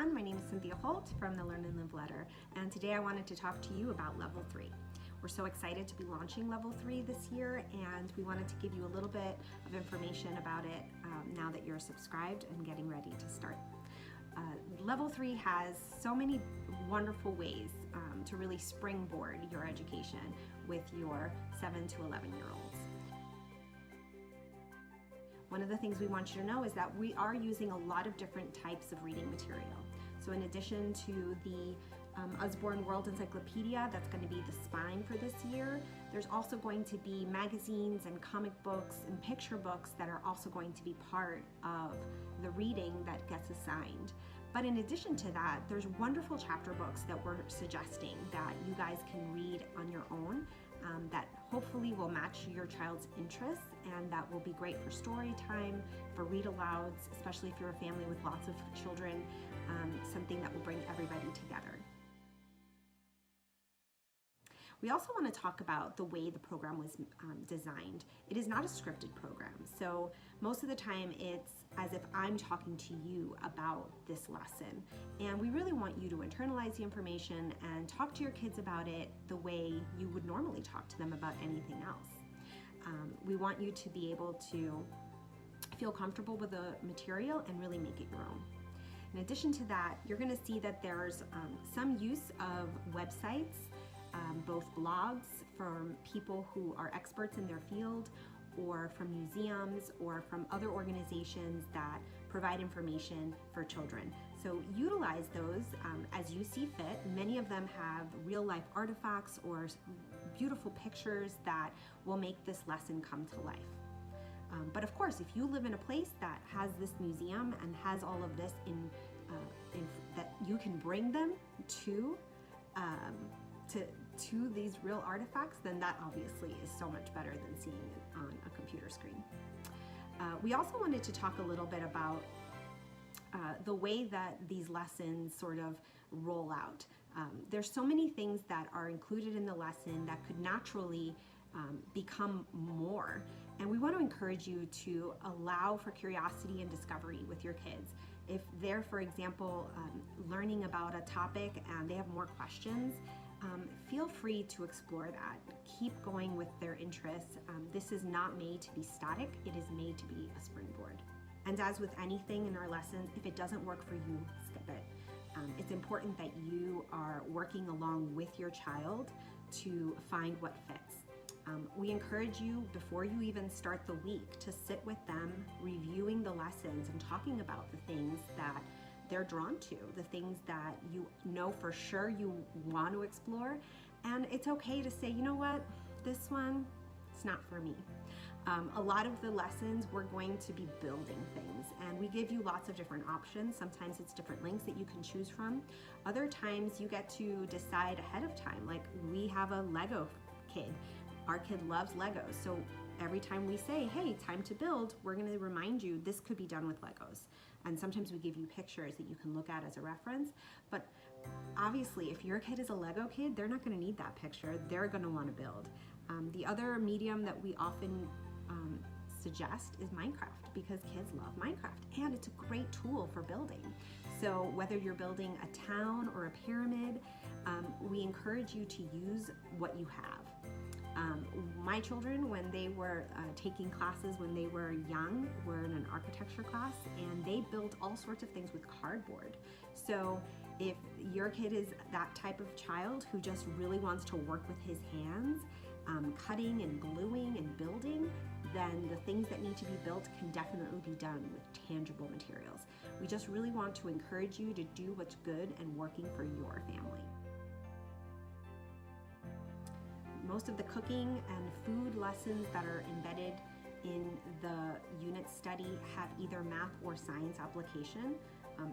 everyone. My name is Cynthia Holt from the Learn and Live Letter, and today I wanted to talk to you about Level 3. We're so excited to be launching Level 3 this year, and we wanted to give you a little bit of information about it now that you're subscribed and getting ready to start. Level 3 has so many wonderful ways to really springboard your education with your 7 to 11-year-olds. One of the things we want you to know is that we are using a lot of different types of reading material. So in addition to the Usborne World Encyclopedia, that's going to be the spine for this year, there's also going to be magazines and comic books and picture books that are also going to be part of the reading that gets assigned. But in addition to that, there's wonderful chapter books that we're suggesting that you guys can read on your own that hopefully will match your child's interests, and that will be great for story time, for read alouds, especially if you're a family with lots of children, something that will bring everybody together. We also want to talk about the way the program was designed. It is not a scripted program, so most of the time it's as if I'm talking to you about this lesson, and we really want you to internalize the information and talk to your kids about it the way you would normally talk to them about anything else. We want you to be able to feel comfortable with the material and really make it your own. In addition to that, you're going to see that there's some use of websites, both blogs from people who are experts in their field, or from museums, or from other organizations that provide information for children. So utilize those as you see fit. Many of them have real life artifacts or beautiful pictures that will make this lesson come to life. But of course, if you live in a place that has this museum and has all of this in that you can bring them to these real artifacts, then that obviously is so much better than seeing it on a computer screen. We also wanted to talk a little bit about the way that these lessons sort of roll out. There's so many things that are included in the lesson that could naturally become more, and we want to encourage you to allow for curiosity and discovery with your kids. If they're, for example, learning about a topic and they have more questions, feel free to explore that. Keep going with their interests. This is not made to be static, it is made to be a springboard. And as with anything in our lessons, if it doesn't work for you, skip it. It's important that you are working along with your child to find what fits. We encourage you, before you even start the week, to sit with them, reviewing the lessons and talking about the things that they're drawn to, the things that you know for sure you want to explore. And it's okay to say, you know what, this one, it's not for me. A lot of the lessons we're going to be building things, and we give you lots of different options. Sometimes it's different links that you can choose from. Other times you get to decide ahead of time. Like, we have a Lego kid. Our kid loves Legos, so every time we say, hey, time to build, we're going to remind you this could be done with Legos. And sometimes we give you pictures that you can look at as a reference. But obviously, if your kid is a Lego kid, they're not going to need that picture. They're going to want to build. The other medium that we often suggest is Minecraft, because kids love Minecraft, and it's a great tool for building. So whether you're building a town or a pyramid, we encourage you to use what you have. My children, when they were taking classes when they were young, were in an architecture class, and they built all sorts of things with cardboard. So if your kid is that type of child who just really wants to work with his hands, cutting and gluing and building, then the things that need to be built can definitely be done with tangible materials. We just really want to encourage you to do what's good and working for your family. Most of the cooking and food lessons that are embedded in the unit study have either math or science application,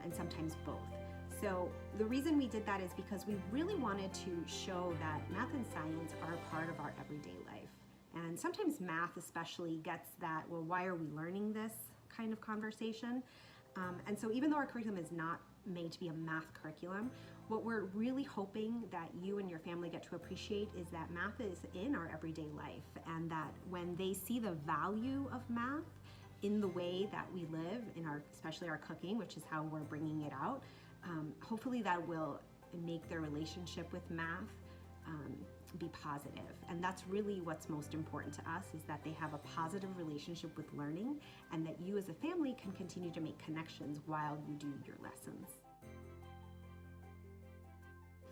and sometimes both. So the reason we did that is because we really wanted to show that math and science are a part of our everyday life. And sometimes math especially gets that, well, why are we learning this kind of conversation? And so even though our curriculum is not made to be a math curriculum, what we're really hoping that you and your family get to appreciate is that math is in our everyday life, and that when they see the value of math in the way that we live, in our, especially our cooking, which is how we're bringing it out, hopefully that will make their relationship with math be positive. And that's really what's most important to us, is that they have a positive relationship with learning, and that you as a family can continue to make connections while you do your lessons.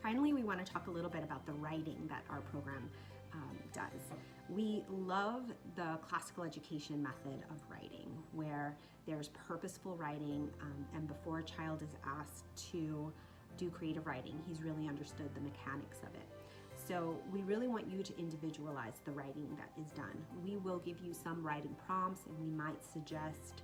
Finally, we want to talk a little bit about the writing that our program does. We love the classical education method of writing, where there's purposeful writing, and before a child is asked to do creative writing, he's really understood the mechanics of it. So we really want you to individualize the writing that is done. We will give you some writing prompts, and we might suggest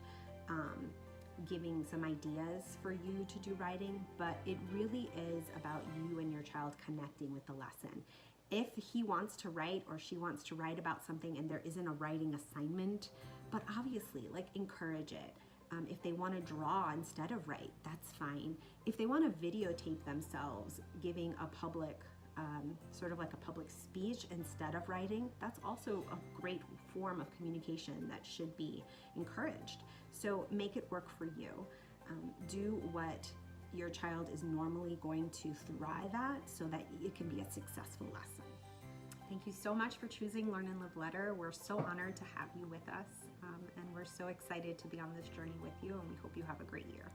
giving some ideas for you to do writing, but it really is about you and your child connecting with the lesson. If he wants to write or she wants to write about something and there isn't a writing assignment, but obviously, like, encourage it. If they want to draw instead of write, that's fine. If they want to videotape themselves giving a public sort of like a public speech instead of writing, that's also a great form of communication that should be encouraged. So make it work for you. Do what your child is normally going to thrive at, so that it can be a successful lesson. Thank you so much for choosing Learn and Live Letter. We're so honored to have you with us, and we're so excited to be on this journey with you, and we hope you have a great year.